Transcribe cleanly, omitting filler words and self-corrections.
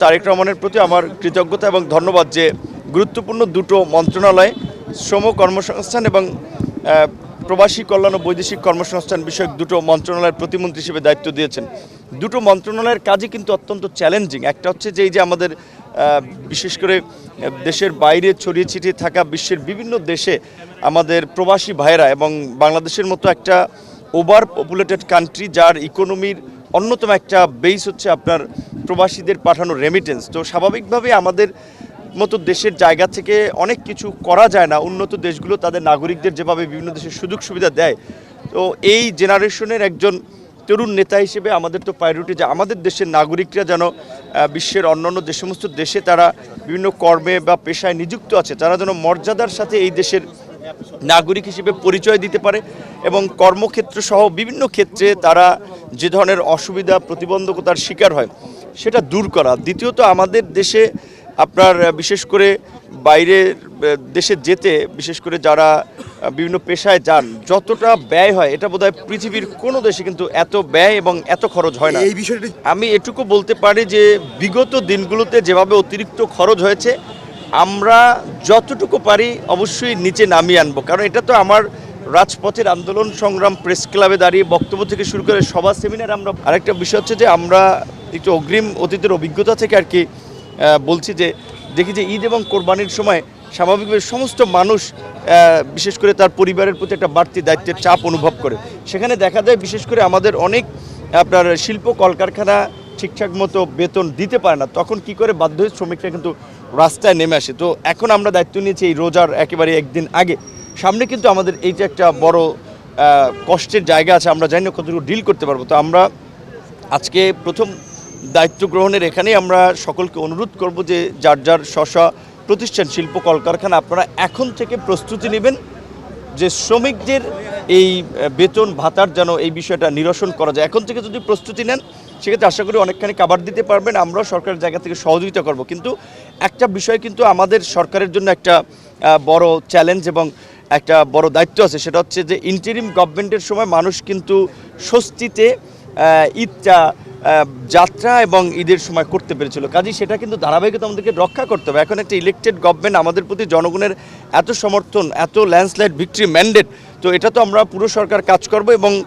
তারেক রহমানের প্রতি আমার কৃতজ্ঞতা এবং ধন্যবাদ যে গুরুত্বপূর্ণ দুটো মন্ত্রণালয় শ্রম কর্মসংস্থান এবং প্রবাসী কল্যাণ ও বৈদেশিক কর্মসংস্থান বিষয়ক দুটো মন্ত্রণালয়ের প্রতিমন্ত্রী হিসেবে দায়িত্ব দিয়েছেন। দুটো মন্ত্রণালয়ের কাজই কিন্তু অত্যন্ত চ্যালেঞ্জিং। একটা হচ্ছে যে এই যে আমাদের বিশেষ করে দেশের বাইরে ছড়িয়ে ছিটিয়ে থাকা বিশ্বের বিভিন্ন দেশে আমাদের প্রবাসী ভাইয়েরা এবং বাংলাদেশের মতো একটা ওভার পপুলেটেড কান্ট্রি যার ইকোনমির অন্যতম একটা বেস হচ্ছে আপনার প্রবাসীদের পাঠানো রেমিটেন্স। তো স্বাভাবিকভাবে আমাদের মতো দেশের জায়গা থেকে অনেক কিছু করা যায় না। উন্নত দেশগুলো তাদের নাগরিকদের যেভাবে বিভিন্ন দেশের সুযোগ সুবিধা দেয়, তো এই জেনারেশনের একজন তরুণ নেতা হিসেবে আমাদের তো প্রায়োরিটি যে আমাদের দেশের নাগরিকরা যেন বিশ্বের অন্যান্য যে সমস্ত দেশে তারা বিভিন্ন কর্মে বা পেশায় নিযুক্ত আছে তারা যেন মর্যাদার সাথে এই দেশের নাগরিক হিসেবে পরিচয় দিতে পারে এবং কর্মক্ষেত্র সহ বিভিন্ন ক্ষেত্রে তারা যে ধরনের অসুবিধা প্রতিবন্ধকতার শিকার হয় সেটা দূর করা। দ্বিতীয়ত আমাদের দেশে আপনার বিশেষ করে বাইরের দেশে যেতে বিশেষ করে যারা বিভিন্ন পেশায় যান যতটা ব্যয় হয় এটা বোধহয় পৃথিবীর কোনো দেশে কিন্তু এত ব্যয় এবং এত খরচ হয় না। এই বিষয়টি আমি এটুকু বলতে পারি যে বিগত দিনগুলোতে যেভাবে অতিরিক্ত খরচ হয়েছে আমরা যতটুকু পারি অবশ্যই নিচে নামিয়ে আনবো, কারণ এটা তো আমার রাজপথের আন্দোলন সংগ্রাম প্রেস ক্লাবে দাঁড়িয়ে বক্তব্য থেকে শুরু করে সভা সেমিনার আমরা আরেকটা বিষয় হচ্ছে যে আমরা একটু অগ্রিম অতীতের অভিজ্ঞতা থেকে আর কি বলছি যে দেখি যে ঈদ এবং কোরবানির সময় স্বাভাবিকভাবে সমস্ত মানুষ বিশেষ করে তার পরিবারের প্রতি একটা বাড়তি দায়িত্বের চাপ অনুভব করে। সেখানে দেখা যায় বিশেষ করে আমাদের অনেক আপনার শিল্প কলকারখানা ঠিকঠাক মতো বেতন দিতে পারে না, তখন কি করে বাধ্য হয়ে শ্রমিকরা কিন্তু রাস্তায় নেমে আসে। তো এখন আমরা দায়িত্ব নিয়েছি এই রোজার একেবারে একদিন আগে, সামনে কিন্তু আমাদের এইটা একটা বড় কষ্টের জায়গা আছে, আমরা জানি না কতটুকু ডিল করতে পারবো। তো আমরা আজকে প্রথম দায়িত্ব গ্রহণের এখানেই আমরা সকলকে অনুরোধ করব যে যার যার স্ব প্রতিষ্ঠান শিল্প কলকারখানা আপনারা এখন থেকে প্রস্তুতি নেবেন যে শ্রমিকদের এই বেতন ভাতার যেন এই বিষয়টা নিরসন করা যায়। এখন থেকে যদি প্রস্তুতি নেন সেক্ষেত্রে আশা করি অনেকখানি কাভার দিতে পারবেন, আমরাও সরকারের জায়গা থেকে সহযোগিতা করব। কিন্তু একটা বিষয় কিন্তু আমাদের সরকারের জন্য একটা বড় চ্যালেঞ্জ এবং একটা বড় দায়িত্ব আছে, সেটা হচ্ছে যে ইন্টারিম গভর্নমেন্টের সময় মানুষ কিন্তু স্বস্তিতে ঈদটা যাত্রা এবং ঈদের সময় করতে পেরেছিল, কাজেই সেটা কিন্তু ধারাবাহিকতা আমাদেরকে রক্ষা করতে হবে। এখন একটা ইলেকটেড গভর্নমেন্ট, আমাদের প্রতি জনগণের এত সমর্থন, এত ল্যান্ডস্লাইড ভিক্টরি ম্যান্ডেট, তো এটা তো আমরা পুরো সরকার কাজ করব এবং